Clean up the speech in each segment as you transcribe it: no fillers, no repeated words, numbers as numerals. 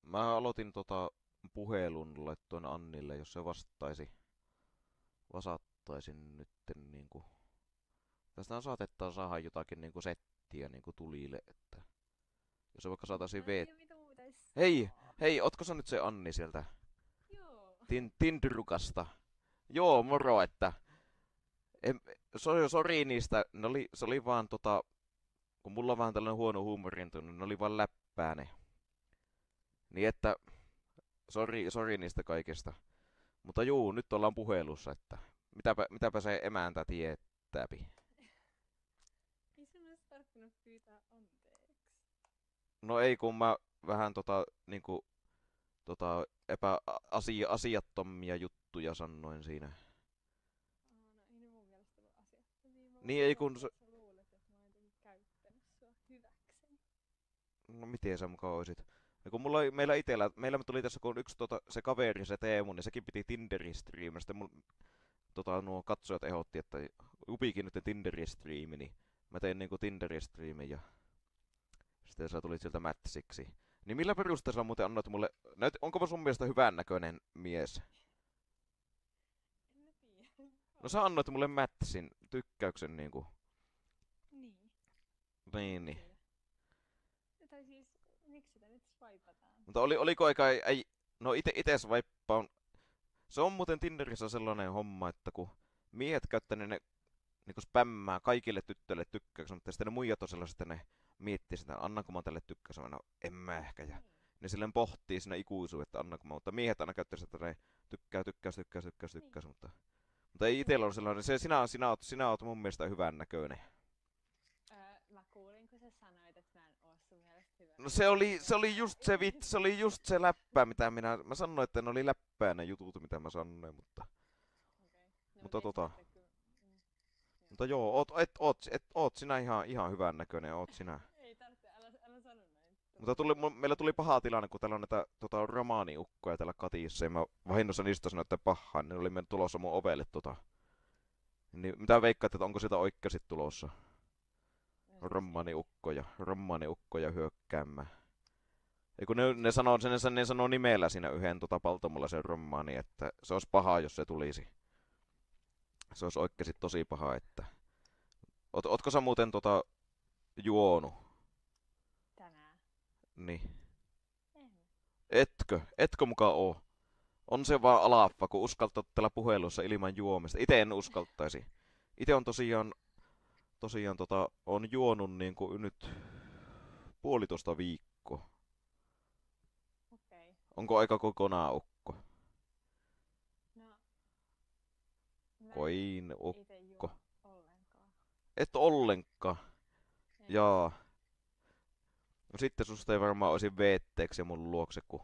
Mä aloitin puhelun, laittoin Annille, jos se vastattaisin nytten niinku. Tästä saatettaa saada jotakin niinku settiä niinku tulille, että jos se vaikka saataisiin Mä en veet. tiedä mitä mun pitäis Hei, sanoa. hei, ootko sä nyt se Anni sieltä Joo. Tindrukasta? Joo, moro, että sori niistä, se oli vaan kun mulla on vähän tällainen huono huumorintunne, ne oli vaan läppää ne. Niin että, sori niistä kaikista. Mutta juu, nyt ollaan puhelussa, että mitäpä se emäntä tietääpi. Ei sun olisi tarttunut pyytää anteeksi. No ei, kun mä vähän niinku, asiattomia juttuja sanoin siinä. No ei ne mun mielestä ollut asiattomia. Mä Niin vaan ei luulen, kun että sä luulet, että mä oon jotenkin käyttänyt sua hyväkseni. no miten sä mukaan oisit? Ja kun meillä tuli tässä kun yksi se kaveri, se Teemu, niin sekin piti Tinderin striimistä. Sitten nuo katsojat ehdotti, että Upikin nyt Tinderin striimi, niin mä tein niinku Tinderin striimin ja sitten sä tulit sieltä mätsiksi. Niin millä perusteella muuten annoit mulle, onko mä sun mielestä hyvän näköinen mies? En mä tiedä. No sä annoit mulle mätsin, tykkäyksen niinku. Niin. Niin, En niin. tiedä. Tai siis, miksi sitä nyt swipataan? Mutta oliko ei, no ite swipeaan. Se on muuten Tinderissä sellainen homma, että kun miehet käyttää, niin ne niinku spämmää kaikille tyttöille tykkäyksen, mutta sitten ne muijat on sellaiset, että ne miettii sitä, annanko mä tälle tykkäyksen, no en mä ehkä. Ja Niin. ne silleen pohtii siinä ikuisuun, että annanko mä, mutta miehet aina käyttää sitä, että ne Niin. tykkäys, mutta ei Niin itellä ole mäkin sellainen, kuulin. sinä oot mun mielestä hyvän näköinen. Mä kuulin, kun sä sanoit, että mä en oo sun mielestä hyvän No näköinen. se oli just se se oli just se läppä, mitä mä sanoin, että ne oli läppää ne jutut, mitä mä sanoin, mutta, Okei. No mut mutta ei se tota, tarvitse kyllä. Joo. mutta joo, oot sinä ihan hyvän näköinen, oot sinä. Ei tarvitse, älä sano näin. Mutta meillä tuli paha tilanne, kun täällä on näitä romaaniukkoja täällä Katissa, ja mä vahingossa niistä sanoin, että pahaa, ne oli mennyt tulossa mun ovelle Niin mitä veikkaat, että onko sitä oikeasti tulossa? No siis ei. Romaaniukkoja hyökkäämään. Ei kun ne sanoo nimellä siinä yhden paltamolla sen romaani, että se olisi paha, jos se tulisi. Se olisi oikeasti tosi paha, että... Ootko sä muuten juonut? Tänään. Niin. En. Etkö muka oo? On se vaan alaffa, kun uskaltaa tällä puhelussa ilman juomista. Itse en uskaltaisi. Itse on tosiaan on juonut niinku nyt puolitoista viikkoa. Okei. Onko aika kokonaan ukko? No, mä en Koin ite ukko. juo ollenkaan. Et ollenkaan. En. Jaa. No sitten susta ei varmaan olisi veetteeksi mun luokse, kun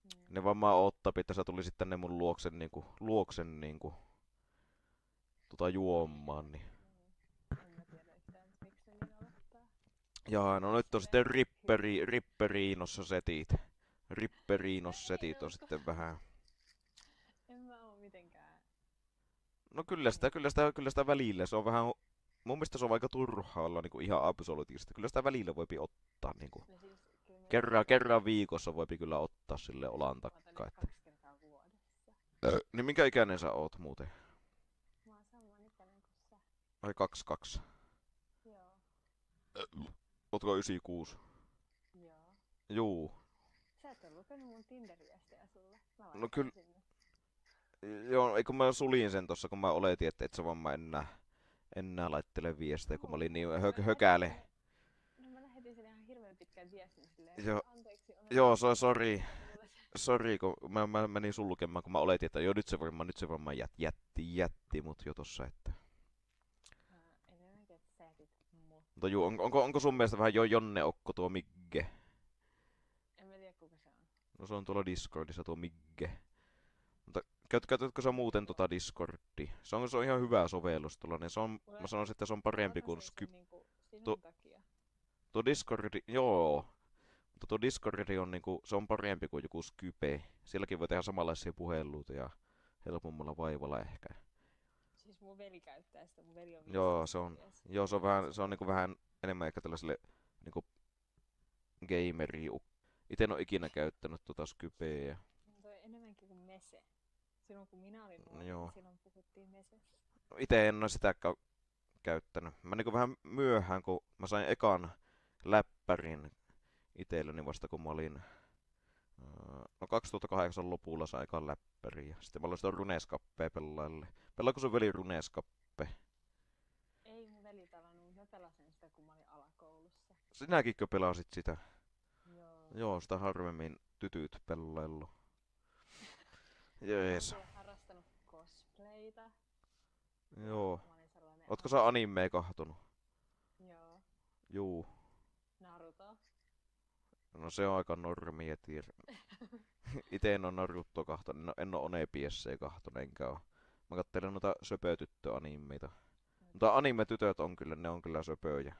Mm. ne varmaan ottaa, että sä tulisit tänne mun luoksen juomaan, niin. Niin. En mä tiedä yhtään, miksi ne niin aloittaa. Jaa, no Onks nyt on se sitten hyvä? Ripperiinossa setit. No Ripperiinos ei setit on usko. sitten vähän. En mä oo mitenkään No niinku... kyllä sitä välillä, se on vähän, mun mielestä se on aika turhaa olla niinku ihan absoluuttisesti. Kyllä sitä välillä voipi ottaa niinku. No siis kyllä mä yritän. Kerran viikossa voipi kyllä ottaa sille olan Mä otan takkaa, nyt että. 2 kertaa vuodessa. Niin minkä ikäinen sä oot muuten? Mä oon saman ikäinen kuin sä. Ai 22. Joo. Ootko 96? Joo. Juu. Sä et oo lukenut mun Tinder-viestejä sulle. Mä No laitoin kyllä, sinne. joo, ei kun mä sulin sen tossa, kun mä oletin, että et sä vaan mä enää laittele viestejä, kun mä olin niin No mä lähetin hökäle. sinne... No mä lähetin sinne ihan hirveän pitkän viestin silleen, Joo, anteeksi, olen joo, unohtanut sori. lähettää sinulle sen. Sori, kun mä menin sulkemaan, kun mä oletin, että joo, nyt se varmaan jätti mut jo tossa, että. Enemmänkin, että sä jätit mut. Mutta juu, onko sun mielestä vähän jo Jonne Okko tuo Migge? En mä tiedä kuka se on. No se on tuolla Discordissa tuo Migge. Mutta käytätkö sä muuten Discordia? Se on ihan hyvä sovellus tuollainen. Mä Mulla, sanoisin, että se on mä parempi kuin latasin Skype. sen niinku Tuo, sinun takia. tuo Discordi, joo. Mutta tuo Discordi on niinku, se on parempi kuin joku Skype. Sielläkin voi tehdä samanlaisia puheluita ja helpommalla vaivalla ehkä. Siis mun veli käyttää sitä, mun veli on Joo, 15-vuotias. joo, Niin se se on niinku vähän enemmän ehkä tällaiselle niinku gameri Ite en oo ikinä käyttänyt tota Skypeä. No toi enemmänkin kuin mese. Silloin kun minä olin No nuori, niin joo. silloin puhuttiin mesestä. Ite en oo sitäkään käyttänyt. Mä niinku vähän myöhään, kun mä sain ekan läppärin itselleni vasta kun mä olin... No 2008 lopulla sain ekan läppärin ja sitten mä aloin sitä Runescappea pelaille. Pelaako sun veli Runescappe? Ei mun veli pelannut, mutta mä pelasin sitä kun mä olin alakoulussa. Sinäkinkö pelasit sitä? Joo. Joo, sitä harvemmin tytyt pelaillu. Mä oon Jees. kuule harrastanut cosplayta. Joo. Mä olin sellainen Ootko sä animea kahtonut? Joo. Juu. Naruto. No se on aika normia tiir. Ite en oo Naruto kahtonut, no, en oo One Piece kahtonut enkä oo. Mä kattelen noita söpötyttöanimeita. Mutta anime-tytöt on kyllä, ne on kyllä söpöjä.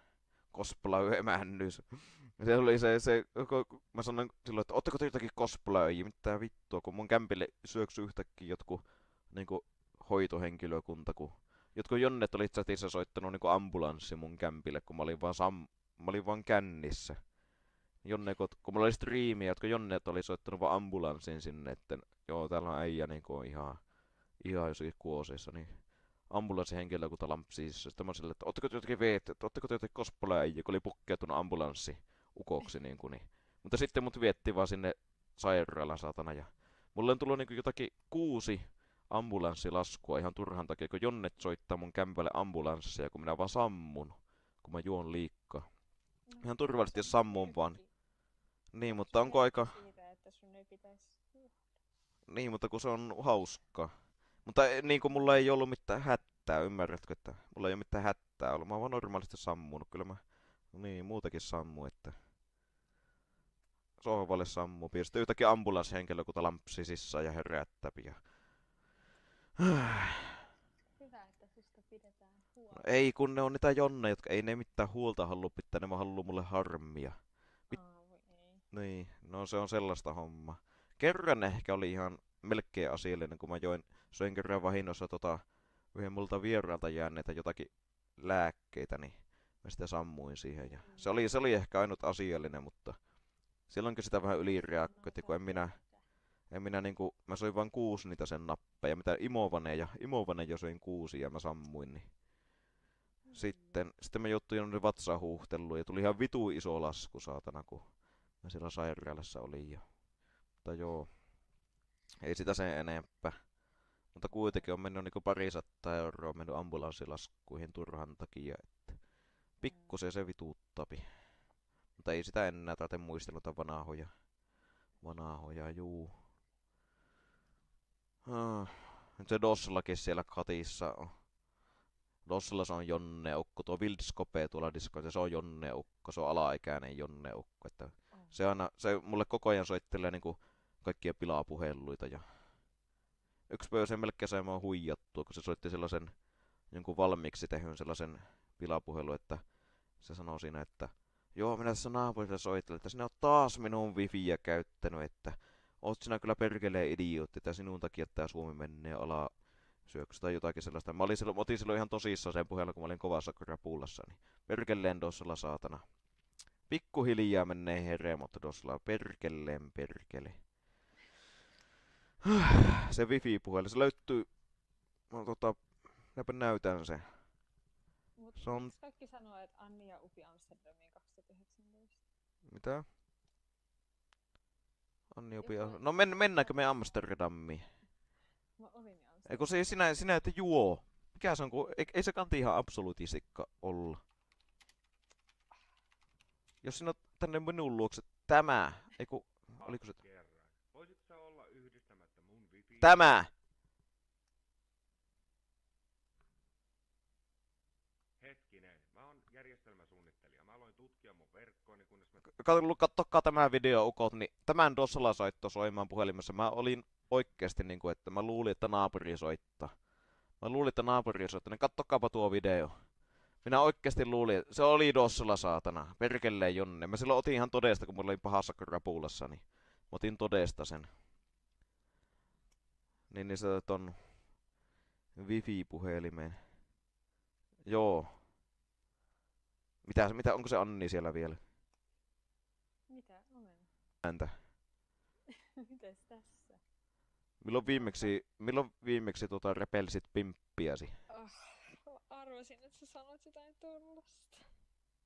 Cosplay-emännys. Se oli mä sanoin silloin, että ootteko te jotakin cosplayia, mitä vittua, kun mun kämpille syöksy yhtäkkiä jotkut niinku hoitohenkilökunta, kun jotkut jonnet oli chatissa soittanut niinku ambulanssi mun kämpille, kun mä olin vaan kännissä. Jonne, kun mulla oli striimiä, jotka jonnet oli soittanut vaan ambulanssin sinne, että joo, täällä on äijä niinku on ihan jossakin kuoseissa, niin ambulanssihenkilökunta lampsii. Sitten mä silleen, että ootteko te jotakin cosplayia, kun oli pukkeutunut ambulanssi ukoksi niin. Mutta sitten mut vietti vaan sinne sairaalan saatana ja mulle on tullut niinku jotakin 6 ambulanssilaskua ihan turhan takia, kun jonnet soittaa mun kämpälle ambulanssia, kun minä vaan sammun, kun mä juon liikkaa. No, Ihan turvallisesti jos sammun vaan. Niin, mutta sun onko aika... siitä, että sun ei pitäisi... Niin, mutta kun se on hauska. Mutta niin kuin mulla ei ollut mitään hätää, ymmärrätkö, että mulla ei ole mitään hätää ollut. Mä oon vaan normaalisti sammunut. Kyllä mä niin muutakin sammu, että sohvalle sammuu. Ja sitten yhtäkkiä ambulanssihenkilökunta lampsi sisään ja herättäpi. Ja... Hyvä, että susta pidetään huolta. No, ei, kun ne on niitä jonne, jotka ei ne mitään huolta halua pitää, ne vaan haluu mulle harmia. Voi ei. Niin, no se on sellaista hommaa. Kerran ehkä oli ihan melkein asiallinen, kun söin kerran vahingossa yhden multa vieraalta jääneitä jotakin lääkkeitä, niin mä sitä sammuin siihen. Ja se oli ehkä ainut asiallinen, mutta silloinkin sitä vähän ylireagoitti, kun en minä niinku, mä söin vain 6 niitä sen nappeja, mitä Imovane jo söin 6 ja mä sammuin, niin sitten mä joutuin jonnekin vatsahuhteluun ja tuli ihan vitu iso lasku, saatana, kun mä siellä sairaalassa olin jo. Mutta joo, ei sitä sen enempää. Mutta kuitenkin on mennyt niinku 200 euroa mennyt ambulanssilaskuihin turhan takia, että pikkusen se vituuttapi. Mutta ei sitä enää tarvitse muistella vanhoja, juu. Nyt se Dosslakin siellä katissa on. Dossilla se on Jonne-ukko, tuo Wildskope tuolla Discordissa, se on Jonne-ukko, se on alaikäinen Jonne-ukko, että se mulle koko ajan soittelee niinku kaikkia pilapuheluita ja yksi päivä sen melkein sai mua huijattua, kun se soitti sellaisen jonkun valmiiksi tehyn sellaisen pilapuhelun, että se sanoo siinä, että joo, minä tässä naapurilla soittelen, että sinä oot taas minun wifiä käyttänyt, että oot sinä kyllä perkeleen idiootti, että sinun takia tää Suomi menee syöksy tai jotakin sellaista. Mä otin silloin ihan tosissaan sen puheella, kun mä olin kovassa krapullassa, niin perkeleen Dossalla saatana. Pikkuhiljaa menee heremot Dossalla, perkele. Se wifi-puhelu, se löytyy, no minäpä näytän sen. Mutta Se on, kaikki sanoo, että Anni ja Upi Amsterdamiin 2019? mitä? Anni Upi, no mennäänkö me Amsterdamiin? Mä olin Amsterdamissa. Eikö sinä että juo? Mikä se on, kun ei se kanti ihan absoluutistikka olla. Jos sinä tänne minun luokse tämä, eiku, oliko se Voisitko sä olla yhdistämättä mun wifi? tämä? Hetkinen, mä oon järjestelmäsuunnittelija. Mä aloin tutkia mun verkkooni, kunnes mä... Katsokaa tämä video, ukot, niin tämän Dossalla soitto soimaan puhelimessa. Mä olin oikeesti niinku, että mä luulin, että naapuri soittaa. Niin kattokaapa tuo video. Minä oikeesti luulin, se oli Dossalla saatana. Perkeleen Jonne. Mä silloin otin ihan todesta, kun mulla oli pahassa krapulassa, niin mä otin todesta sen. Niin se ton wifi-puhelimeen. Joo. Mitä, onko se Anni siellä vielä? Mitä? Omena. ääntä. Mites tässä? Milloin viimeksi repelsit pimppiäsi? Arvasin, että sä sanot jotain tollasta.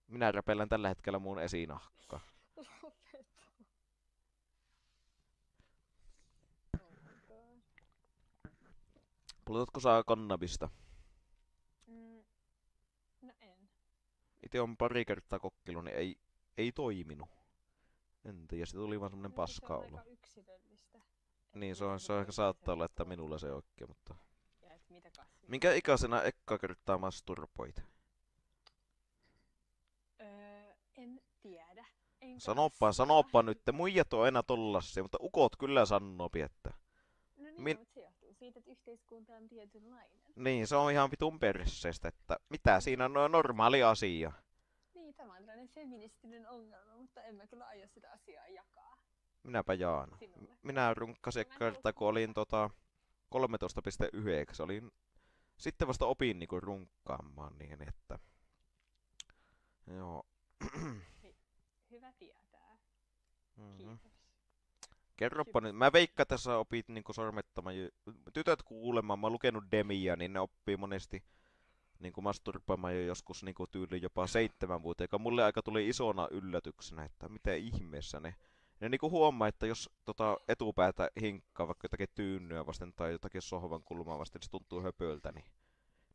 Minä repellän tällä hetkellä mun esinahkaa. Lopeta. Oh my god. Poltatko sä kannabista? No en. Itse on pari kertaa kokeillut, niin ei toiminut. En tiedä, se tuli vaan semmonen Se paska on olo. aika yksilöllistä. Niin, Että se ehkä mitä saattaa olla, että on. minulla se oikein, mutta... Ja et mitä kasvia. Minkä ikäisenä ekkaa kertaa masturboit? En tiedä. Enkä Sanoppa nyt, muijat on aina tollasia, mutta ukot kyllä sanoopi, että... No niin, Min- mutta se johtuu siitä, että yhteiskunta on tietynlainen. Niin, se on ihan vitun perseestä, että mitä siinä on normaali asia. Niin, tämä on tällainen feministinen ongelma, mutta en mä kyllä aio sitä asiaa jakaa Minäpä jaan. sinulle. Minä runkkasin Mä en kertaa, kun olin 13,9. Olin... Sitten vasta opin niinku runkkaamaan niin, että... Joo. Hyvä tietää. Mhm. Kiitos. Kerropa nyt. Mä veikkaan, että sä opit niinku sormettamaan. Tytöt kuulemaan, mä oon lukenut Demia, niin ne oppii monesti niinku masturboimaan jo joskus niinku tyyli jopa 7 vuotta, joka mulle aika tuli isona yllätyksenä, että miten ihmeessä ne niinku huomaa, että jos etupäätä hinkkaa vaikka jotakin tyynnyä vasten tai jotakin sohvan kulmaa vasten, niin se tuntuu höpöltä, niin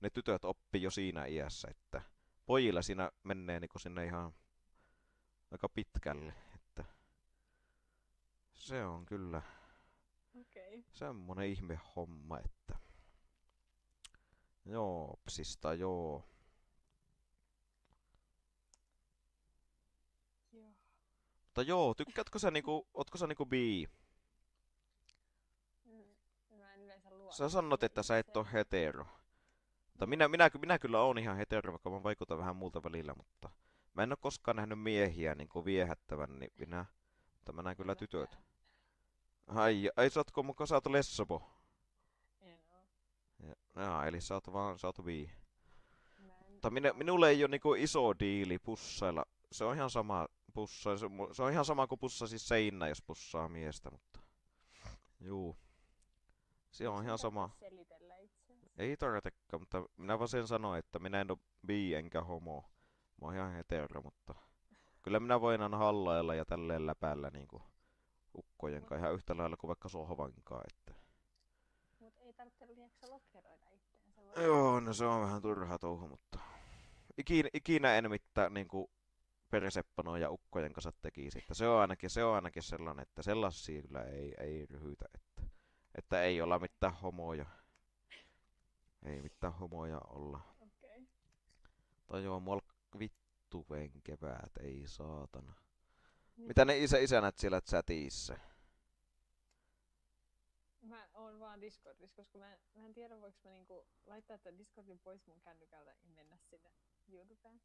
ne tytöt oppii jo siinä iässä, että pojilla siinä menee niinku sinne ihan aika pitkälle, että se on kyllä Okei. semmonen ihme homma, että joo, psista joo. Joo. Mutta joo, tykkäätkö sä ootko sä niinku bi? Mä en yleensä luota. Sä sanot, että sä et oo ihmiseen. hetero. Mutta minä kyllä oon ihan hetero, vaikka mä vaikutan vähän muulta välillä, mutta mä en oo koskaan nähnyt miehiä niinku viehättävän, niin mutta mä näen kyllä tytöt. Ai sä oot lesbo. En oo. Jaa, eli sä oot bi. Mä en Mutta minulle ei oo niinku iso diili pussailla. Se on ihan sama se on ihan sama kuin pussasi seinä, jos pussaa miestä, mutta juu. Se on ihan sama. selitellä itseäsi. Ei tarvitsekaan, mutta minä vaan sen sanoin, että minä en oo bi enkä homo. Mä oon ihan hetero, mutta kyllä minä voin aina hallailla ja tälleen läpällä niinku ukkojen kanssa ihan yhtä lailla kuin vaikka sohvankaan, että... Mut ei tarvitse liiaksi lokeroida itteensä. Voi Joo, no se on vähän turha touhu, mutta... Ikinä en mitään niinku persepanoja ja ukkojen kanssa tekisi, että se on ainakin sellainen, että sellaisia kyllä ei ryhytä, että ei olla mitään homoja. Ei mitään homoja olla. Okei. Tai joo, mua vittuven keväät, ei saatana. Mitä ne isänät siellä chatissa? Mä oon vaan Discordissa, koska mä en tiedä voiko mä niinku laittaa tän Discordin pois mun kännykältä ja mennä sinne YouTubeen.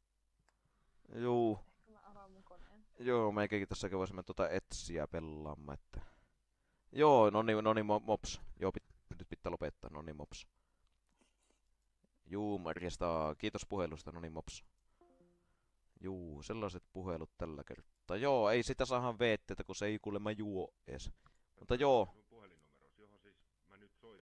Juu, Ehkä mä avaan mun koneen. joo, meikäkin tossakin voisimme etsiä pelaamaan, että... Joo, no niin, mops. Joo, nyt pitää lopettaa, no niin, mops. Juu, morjesta, kiitos puhelusta, no niin, mops. Juu, sellaiset puhelut tällä kertaa. Joo, ei sitä saahan veetteitä, kun se ei kuulemma juo ees. Mutta joo,